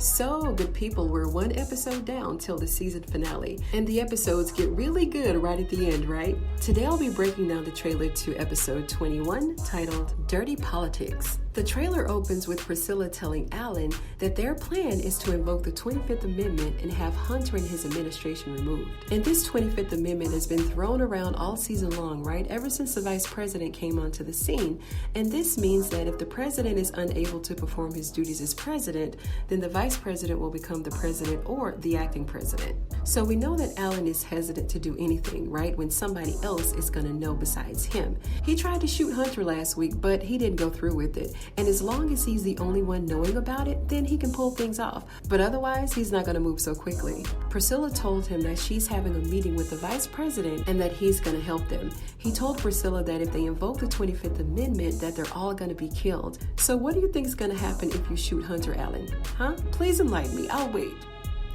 So, good people, we're one episode down till the season finale, and the episodes get really good right at the end, right? Today I'll be breaking down the trailer to episode 21, titled Dirty Politics. The trailer opens with Priscilla telling Alan that their plan is to invoke the 25th Amendment and have Hunter and his administration removed. And this 25th Amendment has been thrown around all season long, right? Ever since the vice president came onto the scene. And this means that if the president is unable to perform his duties as president, then the vice president will become the president or the acting president. So we know that Alan is hesitant to do anything, right? When somebody else is going to know besides him. He tried to shoot Hunter last week, but he didn't go through with it. And as long as he's the only one knowing about it, then he can pull things off. But otherwise, he's not going to move so quickly. Priscilla told him that she's having a meeting with the vice president and that he's going to help them. He told Priscilla that if they invoke the 25th Amendment, that they're all going to be killed. So what do you think is going to happen if you shoot Hunter, Alan? Huh? Please enlighten me. I'll wait.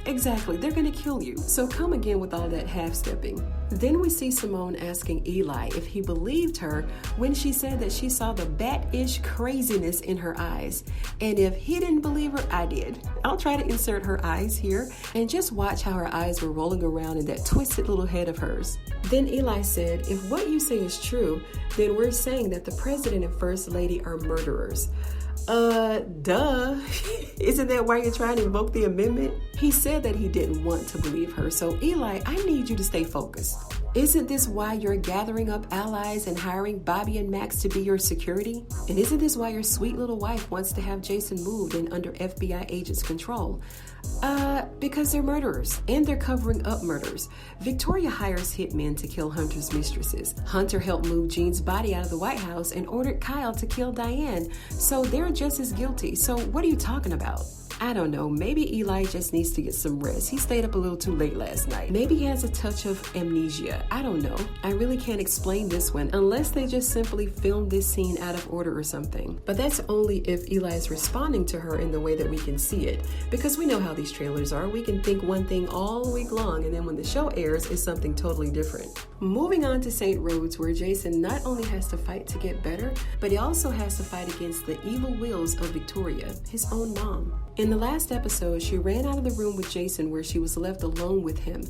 Exactly, they're gonna kill you. So come again with all that half-stepping. Then we see Simone asking Eli if he believed her when she said that she saw the bat-ish craziness in her eyes. And if he didn't believe her, I did. I'll try to insert her eyes here and just watch how her eyes were rolling around in that twisted little head of hers. Then Eli said, if what you say is true, then we're saying that the president and first lady are murderers. Duh. Isn't that why you're trying to invoke the amendment? He said that he didn't want to believe her. So Eli, I need you to stay focused. Isn't this why you're gathering up allies and hiring Bobby and Max to be your security? And isn't this why your sweet little wife wants to have Jason moved and under FBI agents' control? Because they're murderers, and they're covering up murders. Victoria hires hitmen to kill Hunter's mistresses. Hunter helped move Jean's body out of the White House and ordered Kyle to kill Diane. So they're just as guilty. So what are you talking about? I don't know, maybe Eli just needs to get some rest. He stayed up a little too late last night. Maybe he has a touch of amnesia. I don't know. I really can't explain this one unless they just simply filmed this scene out of order or something. But that's only if Eli is responding to her in the way that we can see it. Because we know how these trailers are. We can think one thing all week long, and then when the show airs, it's something totally different. Moving on to St. Rhodes, where Jason not only has to fight to get better, but he also has to fight against the evil wills of Victoria, his own mom. In the last episode, she ran out of the room with Jason where she was left alone with him.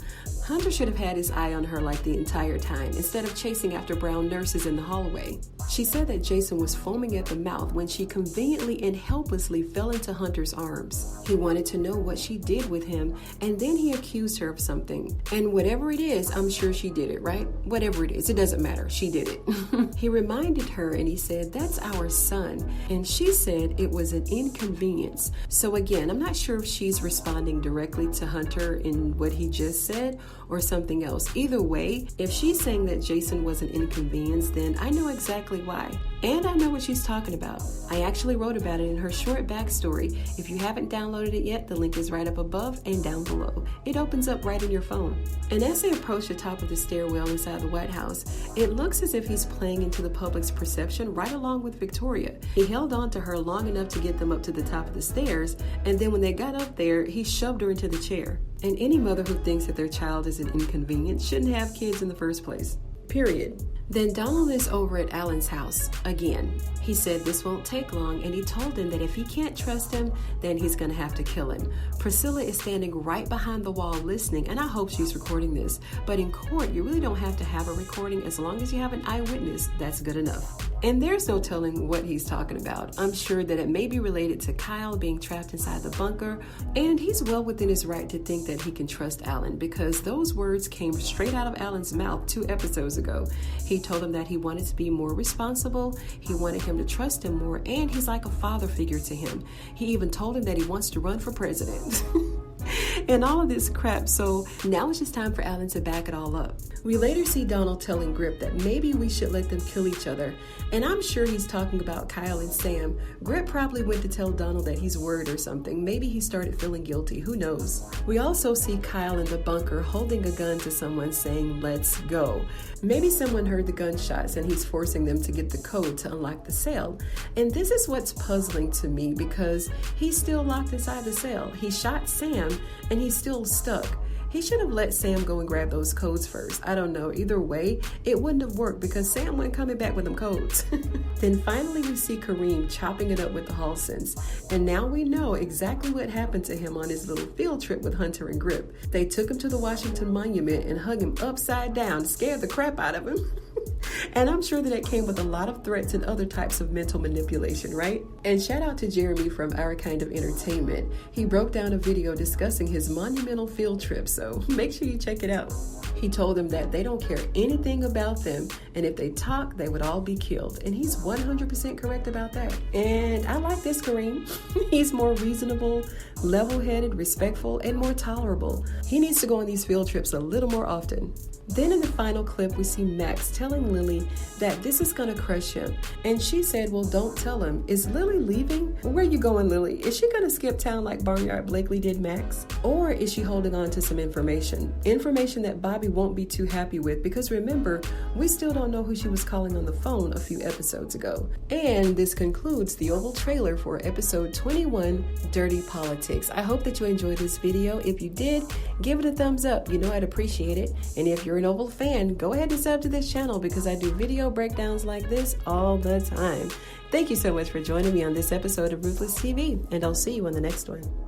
Hunter should have had his eye on her like the entire time, instead of chasing after brown nurses in the hallway. She said that Jason was foaming at the mouth when she conveniently and helplessly fell into Hunter's arms. He wanted to know what she did with him, and then he accused her of something. And whatever it is, I'm sure she did it, right? Whatever it is, it doesn't matter. She did it. He reminded her and he said, that's our son. And she said it was an inconvenience. So again, I'm not sure if she's responding directly to Hunter in what he just said or something else. Either way, if she's saying that Jason was an inconvenience, then I know exactly why. And I know what she's talking about. I actually wrote about it in her short backstory. If you haven't downloaded it yet, the link is right up above and down below. It opens up right in your phone. And as they approach the top of the stairwell inside the White House, it looks as if he's playing into the public's perception right along with Victoria. He held on to her long enough to get them up to the top of the stairs, and then when they got up there, he shoved her into the chair. And any mother who thinks that their child is an inconvenience shouldn't have kids in the first place. Period. Then Donald is over at Alan's house again. He said this won't take long, and he told him that if he can't trust him, then he's gonna have to kill him. Priscilla is standing right behind the wall listening, and I hope she's recording this. But in court, you really don't have to have a recording. As long as you have an eyewitness, that's good enough. And there's no telling what he's talking about. I'm sure that it may be related to Kyle being trapped inside the bunker, and he's well within his right to think that he can trust Alan, because those words came straight out of Alan's mouth 2 episodes ago. He told him that he wanted to be more responsible, he wanted him to trust him more, and he's like a father figure to him. He even told him that he wants to run for president. And all of this crap, so now it's just time for Alan to back it all up. We later see Donald telling Grip that maybe we should let them kill each other, and I'm sure he's talking about Kyle and Sam. Grip probably went to tell Donald that he's worried or something. Maybe he started feeling guilty, who knows. We also see Kyle in the bunker holding a gun to someone saying, let's go. Maybe someone heard the gunshots and he's forcing them to get the code to unlock the cell. And this is what's puzzling to me, because he's still locked inside the cell. He shot Sam and he's still stuck. He should have let Sam go and grab those codes first. I don't know. Either way, it wouldn't have worked because Sam wasn't coming back with them codes. Then finally we see Kareem chopping it up with the Halsons. And now we know exactly what happened to him on his little field trip with Hunter and Grip. They took him to the Washington Monument and hung him upside down, scared the crap out of him. And I'm sure that it came with a lot of threats and other types of mental manipulation, right? And shout out to Jeremy from Our Kind of Entertainment. He broke down a video discussing his monumental field trip, so make sure you check it out. He told them that they don't care anything about them, and if they talk, they would all be killed. And he's 100% correct about that. And I like this Kareem. He's more reasonable, level-headed, respectful, and more tolerable. He needs to go on these field trips a little more often. Then in the final clip, we see Max telling Lily that this is gonna crush him. And she said, well, don't tell him. Is Lily leaving? Where are you going, Lily? Is she gonna skip town like Barnyard Blakely did Max? Or is she holding on to some information? Information that Bobby won't be too happy with, because remember, we still don't know who she was calling on the phone a few episodes ago. And this concludes the Oval trailer for episode 21, Dirty Politics. I hope that you enjoyed this video. If you did, give it a thumbs up. You know I'd appreciate it. And if you're an Oval fan, go ahead and sub to this channel because I do video breakdowns like this all the time. Thank you so much for joining me on this episode of Ruthless TV, and I'll see you on the next one.